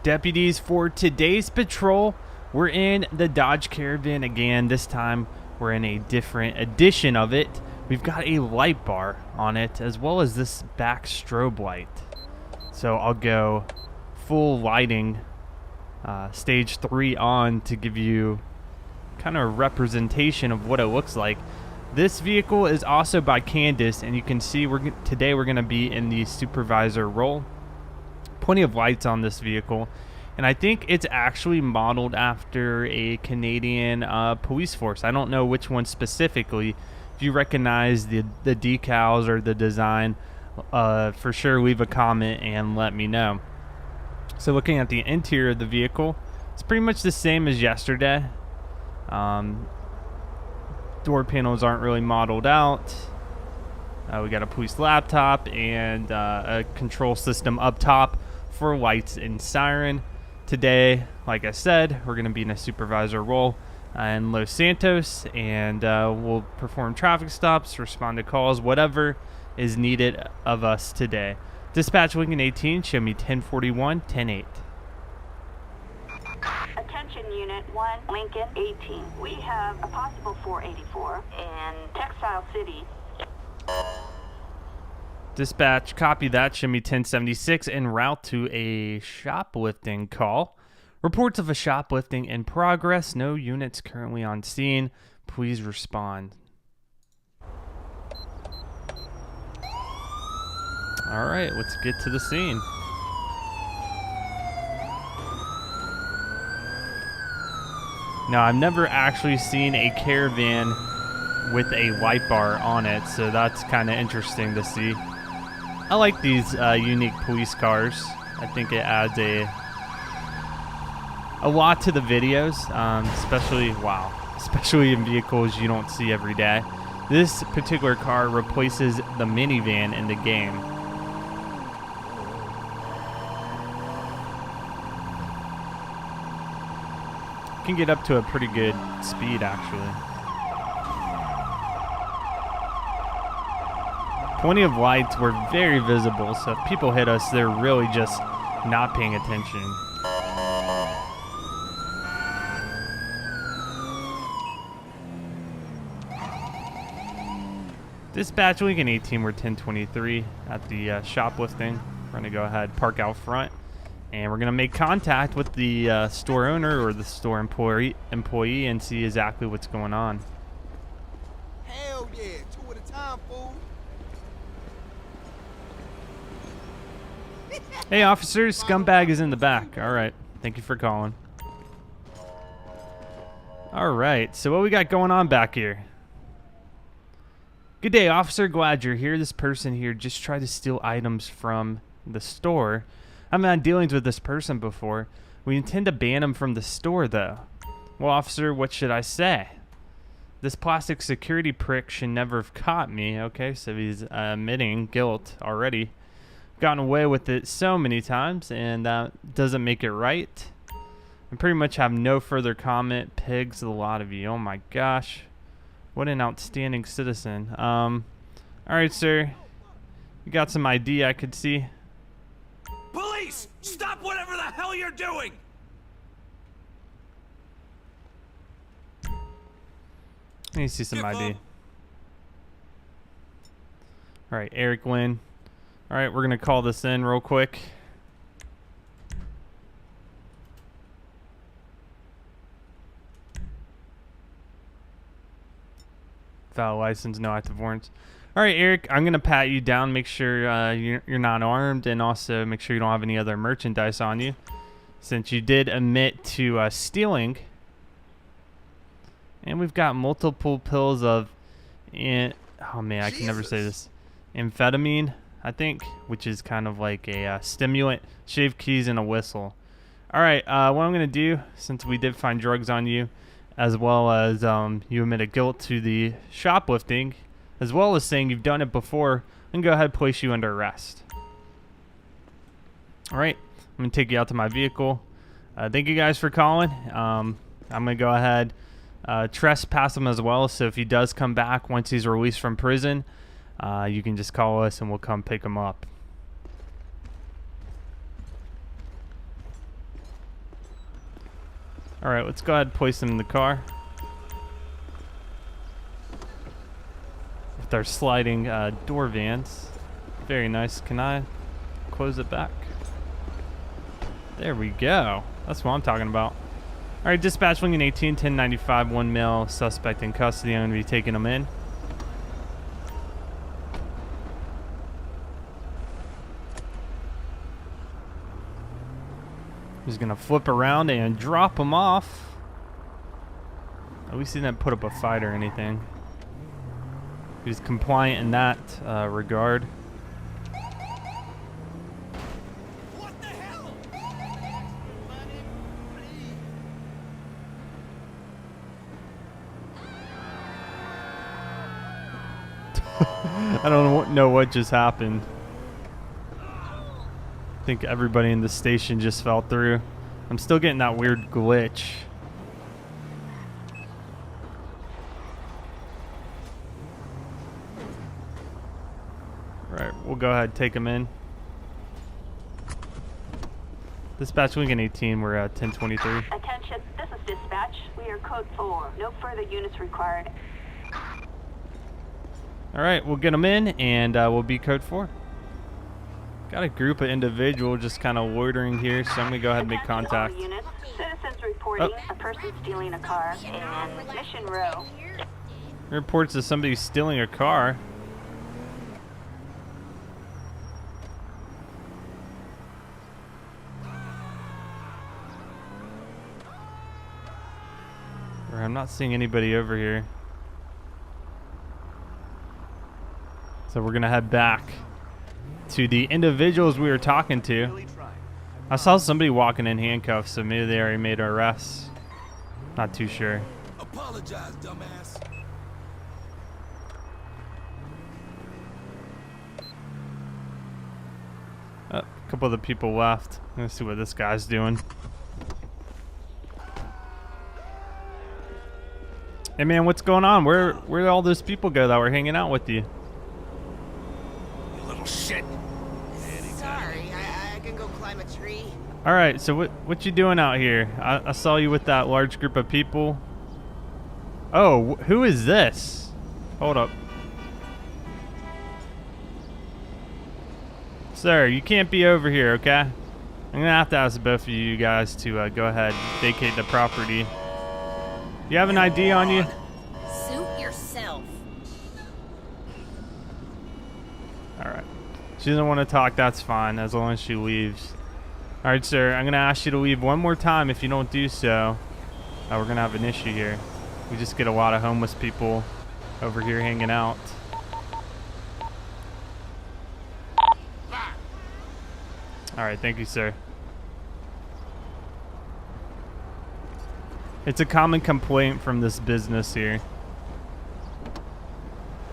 Deputies, for today's patrol, we're in the Dodge Caravan again. This time we're in a different edition of it. We've got a light bar on it as well as this back strobe light. So I'll go full lighting, stage 3 on to give you kind of a representation of what it looks like. This vehicle is also by Candace, and you can see today we're going to be in the supervisor role. Plenty of lights on this vehicle, and I think it's actually modeled after a Canadian police force. I don't know which one specifically. If you recognize the decals or the design, for sure leave a comment and let me know. So looking at the interior of the vehicle, it's pretty much the same as yesterday. Door panels aren't really modeled out. We got a police laptop and a control system up top for lights and siren. Today, like I said, we're going to be in a supervisor role in Los Santos, and we'll perform traffic stops, respond to calls, whatever is needed of us today. Dispatch Lincoln 18, show me 1041, 108. Attention Unit 1, Lincoln 18. We have a possible 484 in Textile City. Dispatch, copy that. Show me 1076 en route to a shoplifting call. Reports of a shoplifting in progress. No units currently on scene. Please respond. All right, let's get to the scene. Now, I've never actually seen a Caravan with a light bar on it, so that's kind of interesting to see. I like these unique police cars. I think it adds a lot to the videos, especially in vehicles you don't see every day. This particular car replaces the minivan in the game. Can get up to a pretty good speed, actually. Plenty of lights were very visible, so if people hit us, they're really just not paying attention. Dispatch Lincoln 18, we're 1023 at the shoplifting. We're going to go ahead, park out front, and we're going to make contact with the store owner or the store employee and see exactly what's going on. Hell yeah, 2 at a time, fool. Hey, officers, scumbag is in the back. All right, thank you for calling. All right, so what we got going on back here? Good day, officer. Glad you're here. This person here just tried to steal items from the store. I haven't had dealings with this person before. We intend to ban him from the store, though. Well, officer, what should I say? This plastic security prick should never have caught me. Okay, so he's admitting guilt already. Gotten away with it so many times, and that doesn't make it right. I pretty much have no further comment. Pigs, a lot of you. Oh my gosh, what an outstanding citizen. All right, sir, you got some ID I could see. Police, stop whatever the hell you're doing. Let me see some ID. All right, Eric Lynn. All right, we're going to call this in real quick. Valid license, no active warrants. All right, Eric, I'm going to pat you down, make sure you're not armed, and also make sure you don't have any other merchandise on you, since you did admit to stealing. And we've got multiple pills of, oh man, I can never say this, amphetamine, I think, which is kind of like a stimulant, shaved keys, and a whistle. All right, what I'm going to do, since we did find drugs on you, as well as you admitted guilt to the shoplifting, as well as saying you've done it before, I'm going to go ahead and place you under arrest. All right, I'm going to take you out to my vehicle. Thank you guys for calling. I'm going to go ahead, trespass him as well, so if he does come back once he's released from prison, you can just call us and we'll come pick him up. All right, let's go ahead and place them in the car. With our sliding door vans. Very nice. Can I close it back? There we go. That's what I'm talking about. All right, dispatch Lincoln 18, 1095, 1 male suspect in custody. I'm going to be taking them in. He's going to flip around and drop them off. At least he didn't put up a fight or anything. He's compliant in that regard. What the hell? I don't know what just happened. I think everybody in the station just fell through. I'm still getting that weird glitch. Right, we'll go ahead and take them in. Dispatch Lincoln 18, we're at 1023. Attention, this is dispatch. We are code 4. No further units required. All right, we'll get them in and we'll be code 4. Got a group of individuals just kind of loitering here, so I'm going to go ahead and make Attention contact. all units. Citizens reporting a person stealing a car in Mission Row. Reports of somebody stealing a car. I'm not seeing anybody over here. So we're going to head back to the individuals we were talking to. I saw somebody walking in handcuffs, so maybe they already made arrests. Not too sure. Apologize, dumbass. A couple of the people left. Let's see what this guy's doing. Hey man, what's going on? Where did all those people go that were hanging out with you? You little shit. Sorry, I can go climb a tree. All right, so what you doing out here? I saw you with that large group of people. Oh, who is this? Hold up. Sir, you can't be over here, okay? I'm gonna have to ask both of you guys to go ahead and vacate the property. You have an ID on you? Suit yourself. All right. She doesn't want to talk, that's fine, as long as she leaves. All right, sir, I'm going to ask you to leave one more time. If you don't do so, we're going to have an issue here. We just get a lot of homeless people over here hanging out. All right, thank you, sir. It's a common complaint from this business here.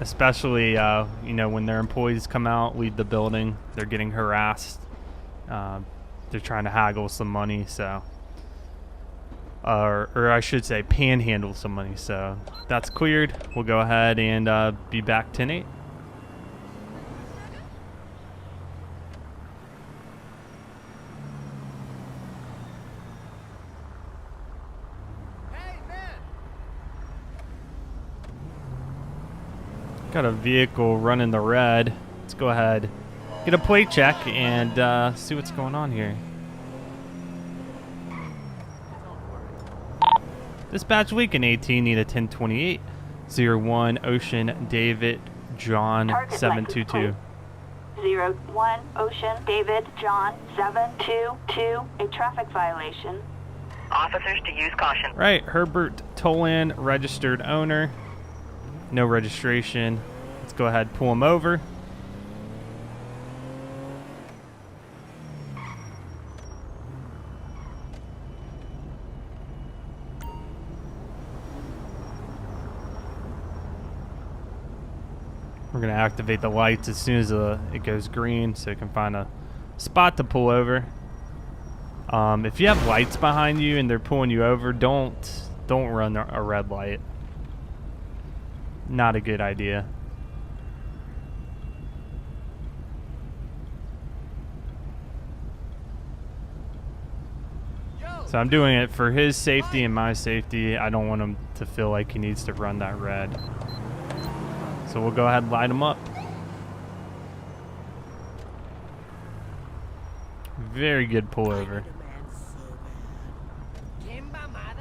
Especially, you know, when their employees come out, leave the building, they're getting harassed. They're trying to haggle some money, so. Or I should say panhandle some money, so. That's cleared. We'll go ahead and be back 10-8. Got a vehicle running the red. Let's go ahead, get a plate check, and see what's going on here. Dispatch Lincoln 18, need a 1028, 01 Ocean David John Target 722. 01 Ocean David John 722. A traffic violation. Officers to use caution. Right, Herbert Tolan, registered owner. No registration. Let's go ahead and pull him over. We're going to activate the lights as soon as it goes green so it can find a spot to pull over. If you have lights behind you and they're pulling you over, don't run a red light. Not a good idea. Yo, So I'm doing it for his safety and my safety. I don't want him to feel like he needs to run that red. So we'll go ahead and light him up. Very good pullover.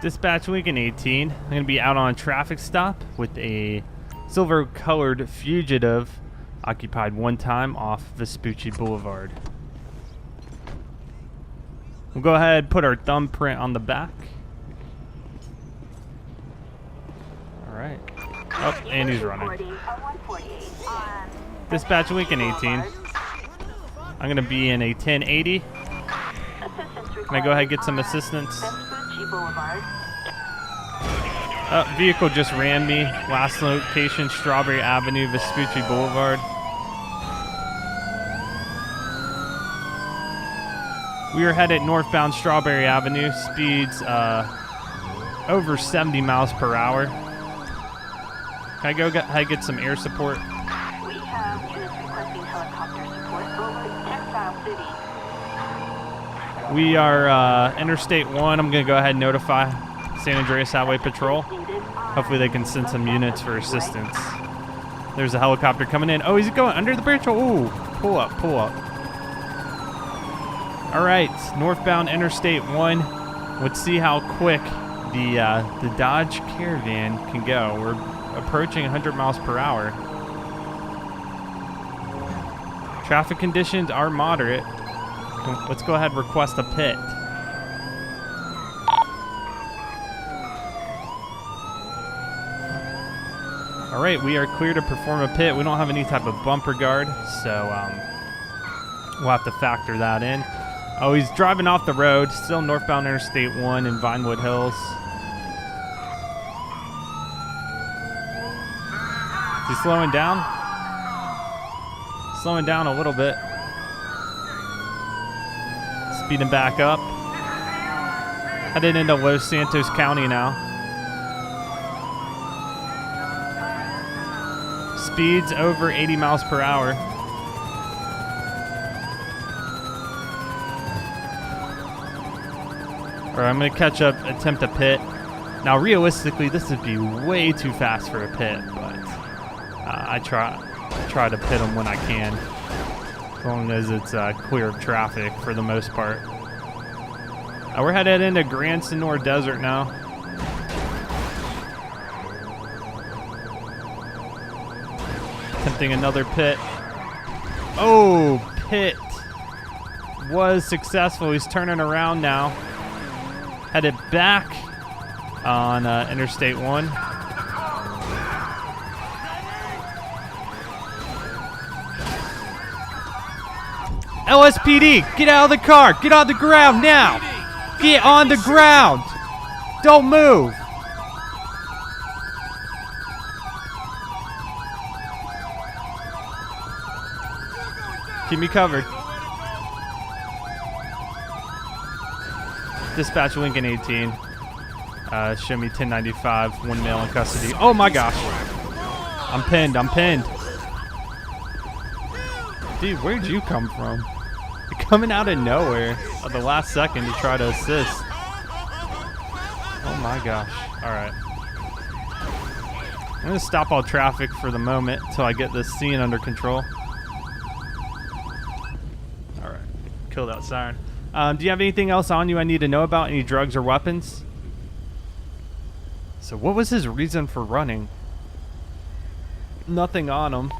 Dispatch Lincoln 18. I'm going to be out on a traffic stop with a silver-colored fugitive occupied one time off Vespucci Boulevard. We'll go ahead and put our thumbprint on the back. All right. Oh, and he's running. Dispatch Lincoln 18. I'm going to be in a 1080. Can I go ahead and get some assistance? Vehicle just ran me. Last location, Strawberry Avenue, Vespucci Boulevard. We are headed northbound Strawberry Avenue. Speeds over 70 miles per hour. Can I go get some air support? We have units requesting helicopter support over Textile City. We are Interstate 1. I'm going to go ahead and notify San Andreas Highway Patrol. Hopefully they can send some units for assistance. There's a helicopter coming in. Oh, he's going under the bridge. Ooh, pull up, pull up. All right, northbound Interstate 1. Let's see how quick the Dodge Caravan can go. We're approaching 100 miles per hour. Traffic conditions are moderate. Let's go ahead and request a pit. All right, we are clear to perform a pit. We don't have any type of bumper guard, so we'll have to factor that in. Oh, he's driving off the road, still northbound Interstate 1 in Vinewood Hills. Is he slowing down? Slowing down a little bit. Speeding back up. Headed into Los Santos County now. Speeds over 80 miles per hour. All right, I'm going to catch up, attempt a pit. Now, realistically, this would be way too fast for a pit, but I try to pit them when I can, as long as it's clear of traffic for the most part. We're headed into Grand Senor Desert now. Attempting another pit. Oh, pit was successful. He's turning around now. Headed back on Interstate 1. LSPD, get out of the car. Get on the ground now. Get on the ground. Don't move. Keep me covered. Dispatch Lincoln 18. Show me 1095. One male in custody. Oh my gosh. I'm pinned. I'm pinned. Dude, where'd you come from? You're coming out of nowhere at the last second to try to assist. Oh my gosh. Alright. I'm going to stop all traffic for the moment until I get this scene under control. Alright. Kill that siren. Do you have anything else on you I need to know about? Any drugs or weapons? So what was his reason for running? Nothing on him.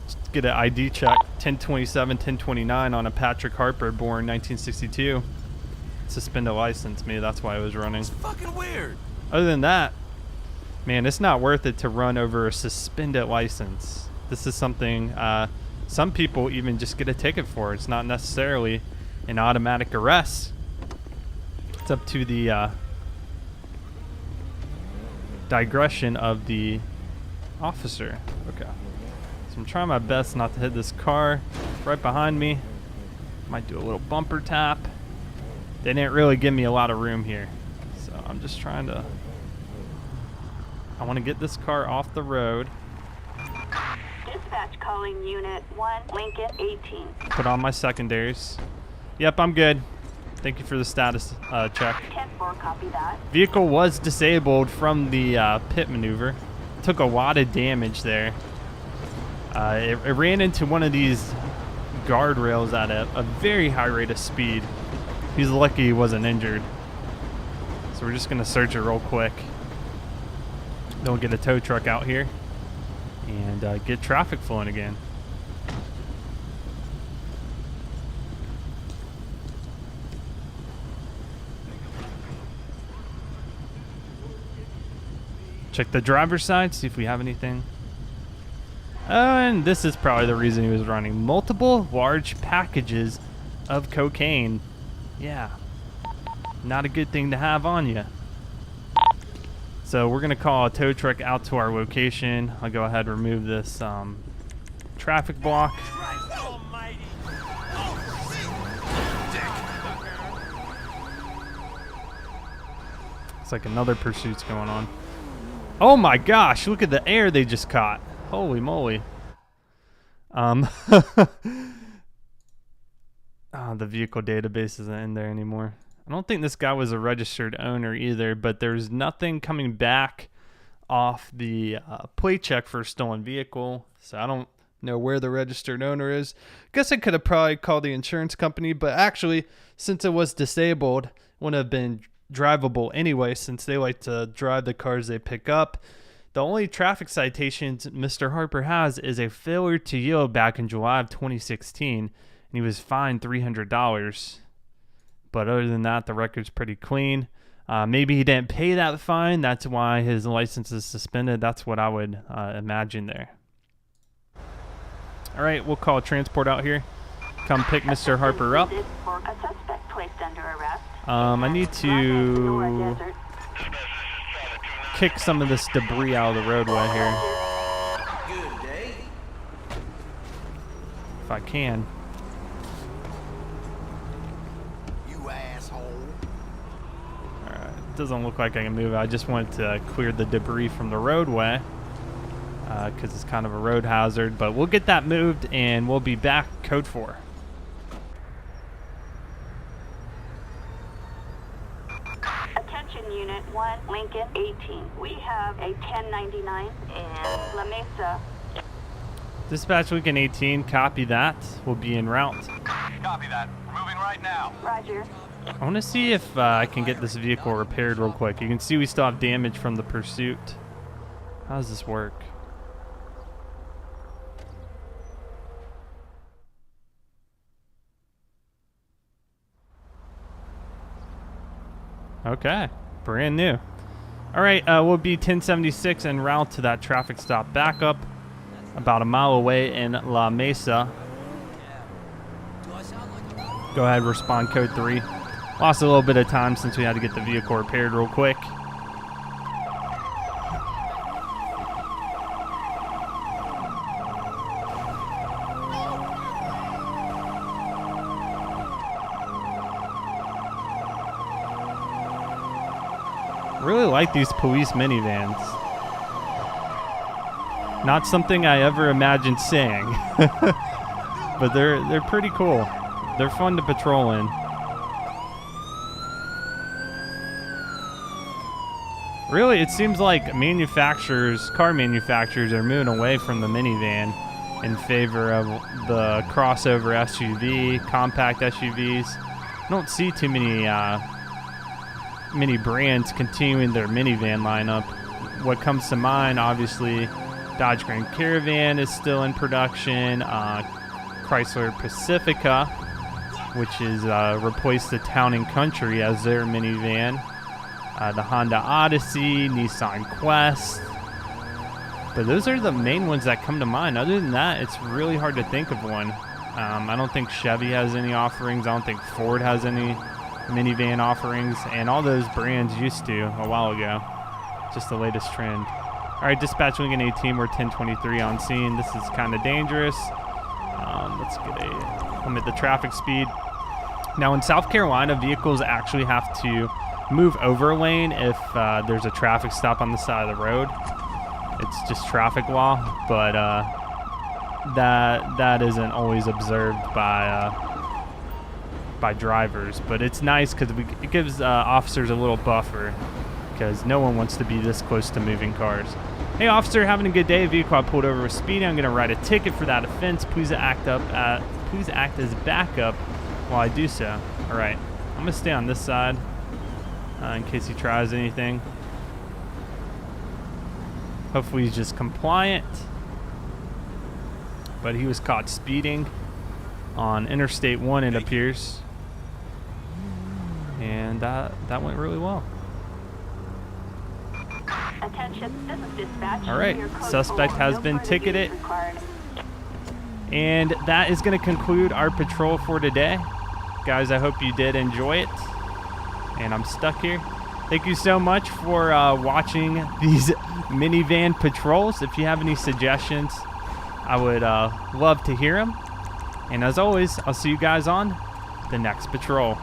Let's get an ID check. 1027, 1029 on a Patrick Harper, born 1962. Suspend a license. Maybe that's why I was running. It's fucking weird. Other than that, man, it's not worth it to run over a suspended license. This is something some people even just get a ticket for. It's not necessarily an automatic arrest. It's up to the digression of the officer. Okay. So I'm trying my best not to hit this car right behind me. Might do a little bumper tap. They didn't really give me a lot of room here. So I'm just trying to... I want to get this car off the road. Dispatch calling Unit 1, Lincoln 18. Put on my secondaries. Yep, I'm good. Thank you for the status check. 10-4, copy that. Vehicle was disabled from the pit maneuver. Took a lot of damage there. It ran into one of these guardrails at a very high rate of speed. He's lucky he wasn't injured. So we're just gonna search it real quick. Then we'll get a tow truck out here and get traffic flowing again. Check the driver's side, see if we have anything. And this is probably the reason he was running. Multiple large packages of cocaine. Yeah. Not a good thing to have on you. So we're going to call a tow truck out to our location. I'll go ahead and remove this traffic block. It's like another pursuit's going on. Oh my gosh, look at the air they just caught. Holy moly. The vehicle database isn't in there anymore. I don't think this guy was a registered owner either, but there's nothing coming back off the plate check for a stolen vehicle. So I don't know where the registered owner is. Guess I could have probably called the insurance company, but actually, since it was disabled, it wouldn't have been drivable anyway, since they like to drive the cars they pick up. The only traffic citations Mr. Harper has is a failure to yield back in July of 2016, and he was fined $300. But other than that, the record's pretty clean. Maybe he didn't pay that fine. That's why his license is suspended. That's what I would imagine there. All right, we'll call transport out here. Come pick Mr. Harper up. For a suspect placed under arrest. I need to kick some of this debris out of the roadway here. Good day. If I can. You asshole. Alright, it doesn't look like I can move it. I just wanted to clear the debris from the roadway because it's kind of a road hazard. But we'll get that moved and we'll be back. Code 4. Attention Unit 1, Lincoln 18. We have a 1099 in La Mesa. Dispatch Lincoln 18, copy that. We'll be en route. Copy that. We're moving right now. Roger. I want to see if I can get this vehicle repaired real quick. You can see we still have damage from the pursuit. How does this work? Okay, brand new. All right, we'll be 1076 en route to that traffic stop backup about a mile away in La Mesa. Go ahead, respond code 3. Lost a little bit of time since we had to get the vehicle repaired real quick. Really like these police minivans. Not something I ever imagined seeing, but they're pretty cool. They're fun to patrol in. Really, it seems like car manufacturers are moving away from the minivan in favor of the crossover SUV, compact SUVs. I don't see too many brands continuing their minivan lineup. What comes to mind, obviously, Dodge Caravan is still in production. Chrysler Pacifica, which is replaced the Town and Country as their minivan. The Honda Odyssey, Nissan Quest. But those are the main ones that come to mind. Other than that, it's really hard to think of one. I don't think Chevy has any offerings. I don't think Ford has any minivan offerings, and all those brands used to a while ago. Just the latest trend. All right, dispatch Lincoln 18, we're 1023 on scene. This is kind of dangerous. Let's limit the traffic speed. Now in South Carolina, vehicles actually have to move over a lane if there's a traffic stop on the side of the road. It's just traffic law, but that isn't always observed by by drivers, but it's nice because it gives officers a little buffer, because no one wants to be this close to moving cars. Hey officer, having a good day. Vehicle I pulled over was speeding. I'm going to write a ticket for that offense. Please act as backup while I do so. All right, I'm going to stay on this side in case he tries anything. Hopefully he's just compliant. But he was caught speeding on Interstate 1, it appears. And that went really well. Attention, this is dispatch. All right, suspect has been ticketed. And that is going to conclude our patrol for today. Guys, I hope you did enjoy it. And I'm stuck here. Thank you so much for watching these minivan patrols. If you have any suggestions, I would love to hear them. And as always, I'll see you guys on the next patrol.